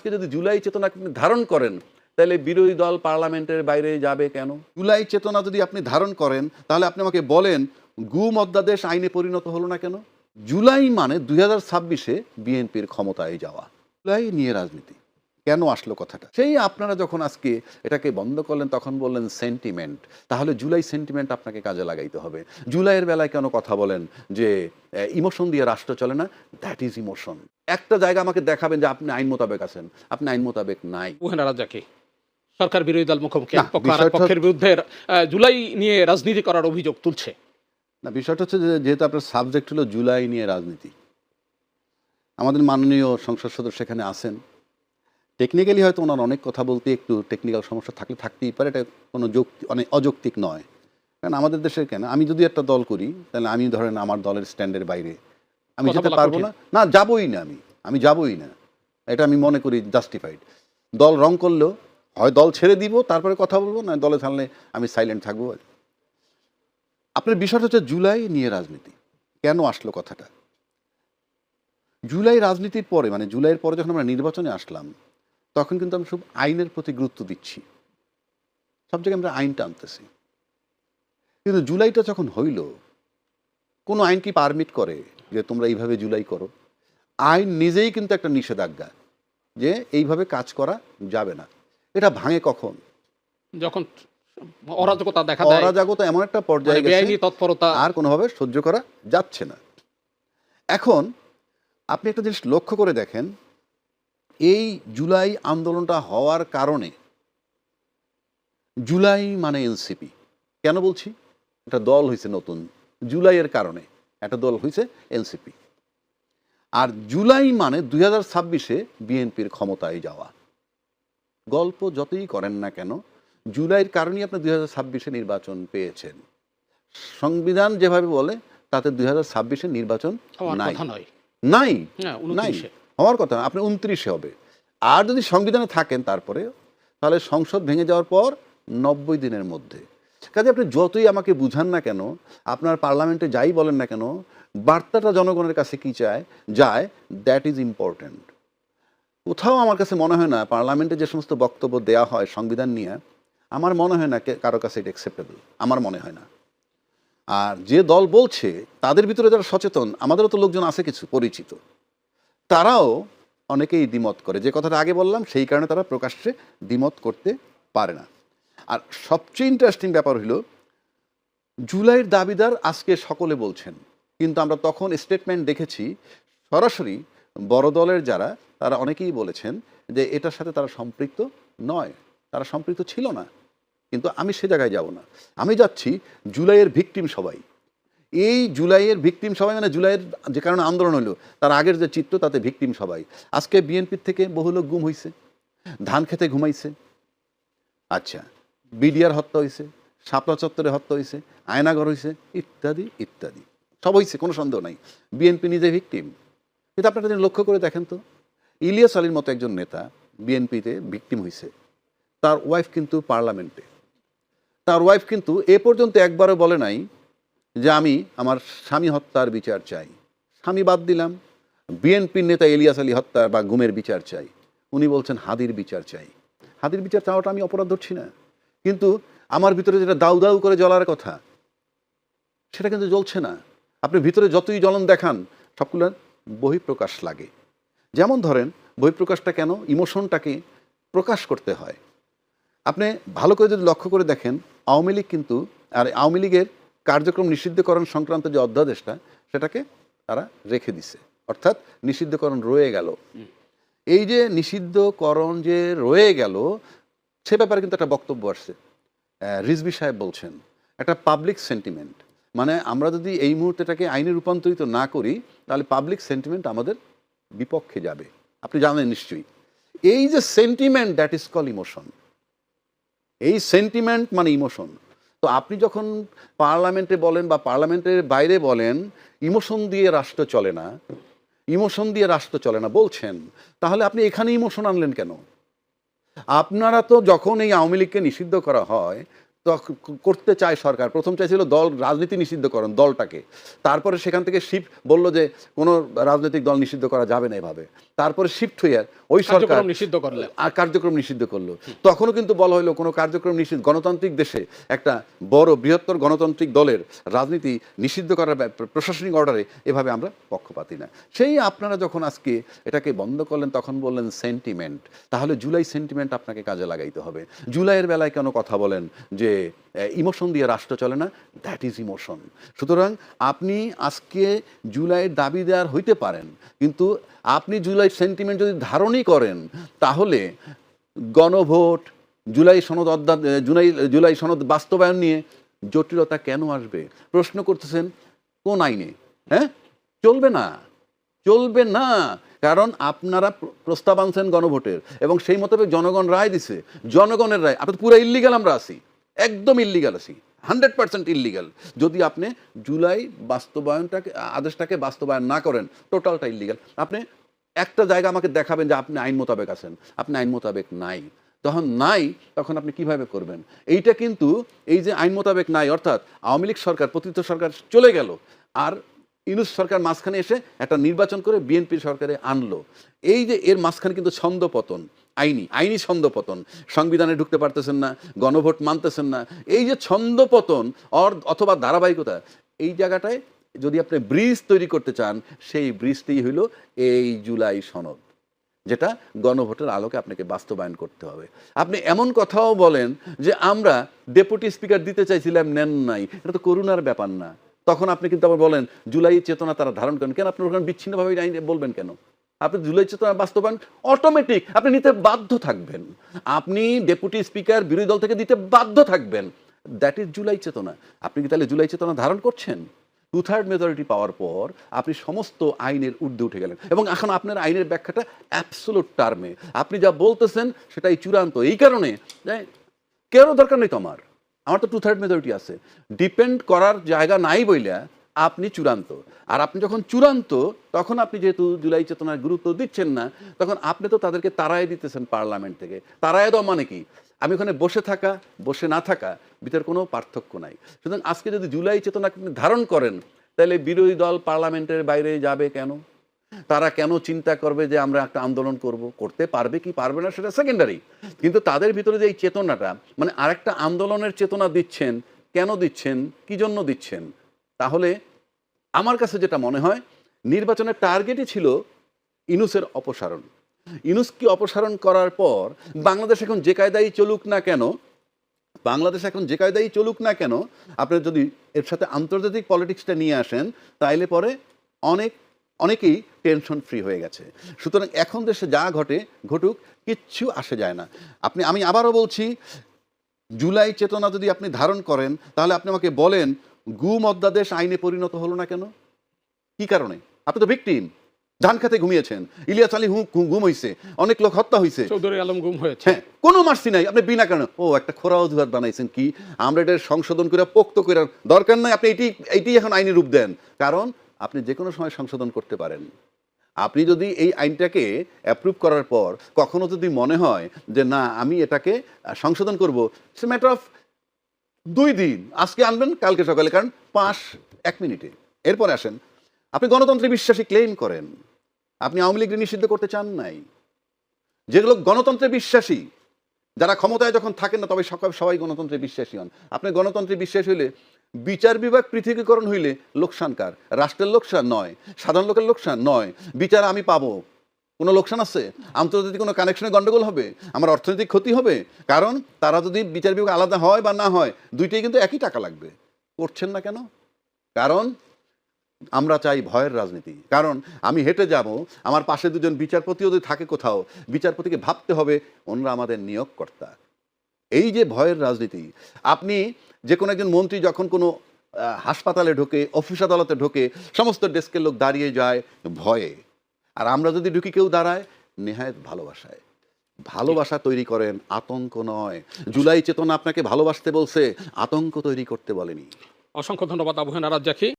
আজকে যদি জুলাই চেতনা আপনি ধারণ করেন, তাহলে বিরোধী দল পার্লামেন্টের বাইরে যাবে কেন? জুলাই চেতনা যদি আপনি ধারণ করেন, তাহলে আপনি আমাকে বলেন গুম অধ্যাদেশ আইনে পরিণত হলো না কেন? জুলাই মানে 2026-এ বিএনপির ক্ষমতায় যাওয়া। জুলাই নিয়ে রাজনীতি কেন আসলো কথাটা? সেই আপনারা যখন আজকে এটাকে বন্ধ করলেন, তখন বললেন সেন্টিমেন্ট। তাহলে জুলাই সেন্টিমেন্ট আপনাকে কাজে লাগাইতে হবে। জুলাইয়ের বেলায় কেন কথা বলেন যে ইমোশন দিয়ে রাষ্ট্র চলে না? That is emotion. একটা জায়গা আমাকে দেখাবেন যে আপনি আইন মোতাবেক আছেন, আপনি আইন মোতাবেক নাই। ওখানে রাজাকে সরকার বিরোধী দল মুখোমুখি, না, এক পক্ষ আর এক বিষয়টা পক্ষের বিরুদ্ধে জুলাই নিয়ে রাজনীতি করার অভিযোগ তুলছে। না, বিষয়টা হচ্ছে যে যেহেতু আপনার সাবজেক্ট হলো জুলাই নিয়ে রাজনীতি, আমাদের মাননীয় সংসদ সদস্য সেখানে আছেন। টেকনিক্যালি হয়তো ওনার অনেক কথা বলতে একটু টেকনিক্যাল সমস্যা থাকতেই পারে, এটা কোনো অনেক অযৌক্তিক নয়। কারণ আমাদের দেশে কেন, আমি যদি একটা দল করি, তাহলে আমি ধরেন আমার দলের স্ট্যান্ডের বাইরে আমি কথা যেতে বলা পারবো কঠিন। না। না, যাবই না, আমি যাবই না। এটা আমি মনে করি জাস্টিফাইড। দল রং করলেও হয় দল ছেড়ে দিব, তারপরে কথা বলবো, না দলে থাকলে আমি সাইলেন্ট থাকবো। আপনার বিষয়টা হচ্ছে জুলাই নিয়ে রাজনীতি কেন আসলো কথাটা? জুলাই রাজনীতির পরে, মানে জুলাইয়ের পরে যখন আমরা নির্বাচনে আসলাম, তখন কিন্তু আমি সব আইনের প্রতি গুরুত্ব দিচ্ছি, সব জায়গায় আমরা আইনটা আনতেছি। কিন্তু জুলাইটা যখন হইল, কোনো আইন কি পারমিট করে যে তোমরা এইভাবে জুলাই করো? আইন নিজেই কিন্তু একটা নিষেধাজ্ঞা যে এইভাবে কাজ করা যাবে না। এটা ভাঙে কখন? যখন অরাজকতা দেখা দেয়, অরাজকতা এমন একটা পর্যায়ে মানে বেআইনি গেছে তৎপরতা। আর কোনোভাবে সহ্য করা যাচ্ছে না। এখন আপনি একটা জিনিস লক্ষ্য করে দেখেন, এই জুলাই আন্দোলনটা হওয়ার কারণে, জুলাই মানে এনসিপি কেন বলছি? একটা দল হয়েছে নতুন, জুলাইয়ের কারণে একটা দল হয়েছে এনসিপি। আর জুলাই মানে 2026-এ বিএনপির ক্ষমতায় যাওয়া। গল্প যতই করেন না কেন, জুলাইয়ের কারণেই আপনি 2026-এ নির্বাচন পেয়েছেন। সংবিধান যেভাবে বলে তাতে 2026-এ নির্বাচন হওয়ার নাই, কথা নয়। নাই, হ্যাঁ, নাই 29-এ। হওয়ার কথা। আপনি 29-এ হবে। আর যদি সংবিধানে থাকেন তারপরে, তাহলে সংসদ ভেঙে যাওয়ার পর 90 দিনের মধ্যে। কাজে আপনি যতই আমাকে বুঝান না কেন, আপনার পার্লামেন্টে যাই বলেন না কেন, বার্তাটা জনগণের কাছে কি যায়, দ্যাট ইজ ইম্পর্ট্যান্ট। কোথাও আমার কাছে মনে হয় না পার্লামেন্টে যে সমস্ত বক্তব্য দেওয়া হয় সংবিধান নিয়ে, আমার মনে হয় না কারো কাছে এটা অ্যাকসেপ্টেবল, আমার মনে হয় না। আর যে দল বলছে, তাদের ভিতরে যারা সচেতন, আমাদেরও তো লোকজন আছে কিছু পরিচিত, তারাও অনেকেই দ্বিমত করে। যে কথাটা আগে বললাম, সেই কারণে তারা প্রকাশ্যে দ্বিমত করতে পারে না। আর সবচেয়ে ইন্টারেস্টিং ব্যাপার হলো, জুলাইয়ের দাবিদার আজকে সকলে বলছেন, কিন্তু আমরা তখন স্টেটমেন্ট দেখেছি সরাসরি বড় দলের যারা, তারা অনেকেই বলেছেন যে এটার সাথে তারা সম্পৃক্ত নয়, তারা সম্পৃক্ত ছিল না। কিন্তু আমি সে জায়গায় যাব না, আমি যাচ্ছি জুলাইয়ের ভিকটিম সবাই। এই জুলাইয়ের ভিকটিম সবাই মানে জুলাইয়ের যে কারণে আন্দোলন হলো, তার আগের যে চিত্র, তাতে ভিকটিম সবাই। আজকে বিএনপির থেকে বহু লোক গুম হয়েছে, ধান খেতে ঘুমাইছে, আচ্ছা, বিডিআর হত্যা হয়েছে, শাপলা চত্বরে হত্যা হয়েছে, আয়নাঘর হয়েছে, ইত্যাদি ইত্যাদি সব হয়েছে, কোনো সন্দেহ নাই। বিএনপি নিজে ভিকটিম। কিন্তু আপনারা যদি লক্ষ্য করে দেখেন তো, ইলিয়াস আলীর মতো একজন নেতা বিএনপিতে ভিকটিম হয়েছে, তার ওয়াইফ কিন্তু পার্লামেন্টে। তার ওয়াইফ কিন্তু এ পর্যন্ত একবারও বলে নাই যে আমি আমার স্বামী হত্যার বিচার চাই। স্বামী বাদ দিলাম, বিএনপির নেতা ইলিয়াস আলী হত্যা বা গুমের বিচার চাই। উনি বলছেন হাদির বিচার চাই। হাদির বিচার চাওয়াটা আমি অপরাধ ধরছি না, কিন্তু আমার ভিতরে যেটা দাউ দাউ করে জ্বলার কথা, সেটা কিন্তু জ্বলছে না। আপনি ভিতরে যতই জ্বলন দেখান, সবগুলো বহিঃপ্রকাশ লাগে। যেমন ধরেন, বহিঃপ্রকাশটা কেন, ইমোশনটাকে প্রকাশ করতে হয়। আপনি ভালো করে যদি লক্ষ্য করে দেখেন, আওয়ামী লীগ কিন্তু, আর আওয়ামী লীগের কার্যক্রম নিষিদ্ধকরণ সংক্রান্ত যে অধ্যাদেশটা, সেটাকে তারা রেখে দিছে, অর্থাৎ নিষিদ্ধকরণ রয়ে গেল। এই যে নিষিদ্ধকরণ যে রয়ে গেল, সে ব্যাপারে কিন্তু একটা বক্তব্য আসছে, রিজভী সাহেব বলছেন একটা পাবলিক সেন্টিমেন্ট, মানে আমরা যদি এই মুহূর্তেটাকে আইনে রূপান্তরিত না করি, তাহলে পাবলিক সেন্টিমেন্ট আমাদের বিপক্ষে যাবে। আপনি জানেন নিশ্চয়ই, এই যে sentiment, that is call emotion. এই সেন্টিমেন্ট মানে ইমোশন। তো আপনি যখন পার্লামেন্টে বলেন বা পার্লামেন্টের বাইরে বলেন ইমোশন দিয়ে রাষ্ট্র চলে না, ইমোশন দিয়ে রাষ্ট্র চলে না বলছেন, তাহলে আপনি এখানে ইমোশন আনলেন কেন? আপনারা তো যখন এই আওয়ামী লীগকে নিষিদ্ধ করা হয়, করতে চায় সরকার। প্রথম চাইছিল দল রাজনীতি নিষিদ্ধকরণ দলটাকে, তারপরে সেখান থেকে শিফট বলল যে কোনো রাজনৈতিক দল নিষিদ্ধ করা যাবে না এভাবে, তারপরে শিফট হয়ে ওই সরকার কার্যক্রম নিষিদ্ধ করলে আর কার্যক্রম নিষিদ্ধ করলো। তখনও কিন্তু বলা হলো কোনো কার্যক্রম নিষিদ্ধ, গণতান্ত্রিক দেশে একটা বড় বৃহত্তর গণতান্ত্রিক দলের রাজনীতি নিষিদ্ধ করার প্রশাসনিক অর্ডারে এভাবে আমরা পক্ষপাতী না। সেই আপনারা যখন আজকে এটাকে বন্ধ করলেন তখন বললেন সেন্টিমেন্ট, তাহলে জুলাই সেন্টিমেন্ট আপনাকে কাজে লাগাইতে হবে। জুলাইয়ের বেলায় কেন কথা বলেন যে ইমোশন দিয়ে রাষ্ট্র চলে না? That is emotion. সুতরাং আপনি আজকে জুলাইয়ের দাবি দেওয়ার হইতে পারেন, কিন্তু আপনি জুলাই সেন্টিমেন্ট যদি ধারণই করেন তাহলে গণভোট, জুলাই সনদ জুলাই সনদ বাস্তবায়ন নিয়ে জটিলতা কেন আসবে? প্রশ্ন করতেছেন কোন আইনে? হ্যাঁ, চলবে না, চলবে না। কারণ আপনারা প্রস্তাব আনছেন গণভোটের এবং সেই মোতাবেক জনগণ রায় দিছে, জনগণের রায়। আপনি পুরো ইল্লিগাল আমরা আছি, একদম ইল্লিগাল আছি, 100% ইল্লিগাল। যদি আপনি জুলাই বাস্তবায়নটাকে আদেশটাকে বাস্তবায়ন না করেন, টোটালটা ইল্লিগাল। আপনি একটা জায়গা আমাকে দেখাবেন যে আপনি আইন মোতাবেক আছেন, আপনি আইন মোতাবেক নাই। তখন নাই, তখন আপনি কিভাবে করবেন? এইটা কিন্তু এই যে আইন মোতাবেক নাই, অর্থাৎ আওয়ামী লীগ সরকার, পতিত সরকার চলে গেল, আর ইউনূস সরকার মাঝখানে এসে একটা নির্বাচন করে বিএনপি সরকারে আনলো। এই যে এর মাঝখানে কিন্তু ছন্দপতন, আইনি ছন্দপতন, সংবিধানে ঢুকতে পারতেছেন না, গণভোট মানতেছেন না। এই যে ছন্দপতন অথবা ধারাবাহিকতা, এই জায়গাটায় যদি আপনি ব্রিজ তৈরি করতে চান, সেই ব্রিজটি হইল এই জুলাই সনদ, যেটা গণভোটের আলোকে আপনাকে বাস্তবায়ন করতে হবে। আপনি এমন কথাও বলেন যে আমরা ডেপুটি স্পিকার দিতে চাইছিলাম, নেন নাই। এটা তো করুণার ব্যাপার না। তখন আপনি কিন্তু আবার বলেন জুলাই চেতনা তারা ধারণ করেন কেন? আপনি ওখানে বিচ্ছিন্নভাবে আইন বলবেন কেন? আপনি জুলাই চেতনা বাস্তবায়ন অটোমেটিক আপনি নিতে বাধ্য থাকবেন। আপনি ডেপুটি স্পিকার বিরোধী দল থেকে দিতে বাধ্য থাকবেন। দ্যাট ইজ জুলাই চেতনা। আপনি কি তাহলে জুলাই চেতনা ধারণ করছেন? 2/3 মেজরিটি পাওয়ার পর আপনি সমস্ত আইনের ঊর্ধ্বে উঠে গেলেন এবং এখন আপনার আইনের ব্যাখ্যাটা অ্যাবসোলুট টার্মে। আপনি যা বলতেছেন সেটাই চূড়ান্ত। এই কারণে কেউ দরকার নেই তো, আমার তো 2/3 মেজরিটি আছে, ডিপেন্ড করার জায়গা নাই বইলা আপনি চূড়ান্ত। আর আপনি যখন চূড়ান্ত, তখন আপনি যেহেতু জুলাই চেতনার গুরুত্ব দিচ্ছেন না, তখন আপনি তো তাদেরকে তাড়ায় দিতেছেন পার্লামেন্ট থেকে। তাড়ায় দেওয়া মানে কি? আমি ওখানে বসে থাকা, বসে না থাকা, ভিতরে কোনো পার্থক্য নাই। সুতরাং আজকে যদি জুলাই চেতনা আপনি ধারণ করেন, তাহলে বিরোধী দল পার্লামেন্টের বাইরে যাবে কেন? তারা কেন চিন্তা করবে যে আমরা একটা আন্দোলন করতে পারবে কি পারবে না সেটা সেকেন্ডারি। কিন্তু তাদের ভিতরে যে এই চেতনাটা, মানে আরেকটা আন্দোলনের চেতনা দিচ্ছেন, কেন দিচ্ছেন, কি জন্য দিচ্ছেন? তাহলে আমার কাছে যেটা মনে হয়, নির্বাচনের টার্গেটই ছিল ইউনূসের অপসারণ। ইউনূসকে অপসারণ করার পর বাংলাদেশ এখন যে কায়দায় চলুক না কেন, আপনি যদি এর সাথে আন্তর্জাতিক পলিটিক্সটা নিয়ে আসেন, তাইলে পরে অনেকেই টেনশন ফ্রি হয়ে গেছে। সুতরাং এখন দেশে যা ঘটুক, কিচ্ছু আসে যায় না। আমি আবারও বলছি, জুলাই চেতনা যদি আপনি ধারণ করেন, তাহলে আপনি আমাকে বলেন গুম অধ্যাদেশ আইনে পরিণত হলো না কেন? কি কারণে? আপনি তো ভিকটিম, ধান খেতে ঘুমিয়েছেন, ইলিয়াস আলী গুম হয়েছে, অনেক লোক হত্যা হয়েছে, চৌধুরী আলম গুম হয়েছে, হ্যাঁ, কোনো মার্সি নাই। আপনি বিনা কারণে একটা খোরা অজুহাত বানাইছেন কি আমরা এটা সংশোধন করে পোক্ত করে দরকার নাই, আপনি এইটি এখন আইনি রূপ দেন। কারণ আপনি যে কোনো সময় সংশোধন করতে পারেন। আপনি যদি এই আইনটাকে অ্যাপ্রুভ করার পর কখনো যদি মনে হয় যে না আমি এটাকে সংশোধন করব, ইটস ম্যাটার অফ 2 দিন, আজকে আনবেন কালকে সকালে, কারণ 1 মিনিটে। এরপরে আসেন, আপনি গণতন্ত্রে বিশ্বাসী ক্লেম করেন, আপনি আওয়ামী লীগ নিষিদ্ধ করতে চান নাই। যেগুলো গণতন্ত্রে বিশ্বাসী, যারা ক্ষমতায় যখন থাকেন না তবে সবাই গণতন্ত্রে বিশ্বাসী হন। আপনি গণতন্ত্রে বিশ্বাস হইলে বিচার বিভাগ পৃথকীকরণ হইলে লোকসান কার? রাষ্ট্রের লোকসান নয়, সাধারণ লোকের লোকসান নয়। বিচার আমি পাবো, কোনো লোকসান আছে? আন্তর্জাতিক কোনো কানেকশনে গন্ডগোল হবে? আমার অর্থনৈতিক ক্ষতি হবে? কারণ তারা যদি বিচার বিভাগ আলাদা হয় বা না হয়, দুইটাই কিন্তু একই টাকা লাগবে। করছেন না কেন? কারণ আমরা চাই ভয়ের রাজনীতি। কারণ আমি হেঁটে যাব, আমার পাশে দুজন বিচারপতিও যদি থাকে কোথাও, বিচারপতিকে ভাবতে হবে ওনারা আমাদের নিয়োগকর্তা। এই যে ভয়ের রাজনীতি, আপনি যে কোনো একজন মন্ত্রী যখন কোনো হাসপাতালে ঢোকে, অফিস আদালতে ঢোকে, সমস্ত ডেস্কের লোক দাঁড়িয়ে যায় ভয়ে। আর আমরা যদি ঢুকি কেউ দাঁড়ায় নেহায়েত ভালোবাসায়। ভালোবাসা তৈরি করেন, আতঙ্ক নয়। জুলাই চেতনা আপনাকে ভালোবাসতে বলছে, আতঙ্ক তৈরি করতে বলেনি। অসংখ্য ধন্যবাদ আবু হেনা রাজ্জাকী।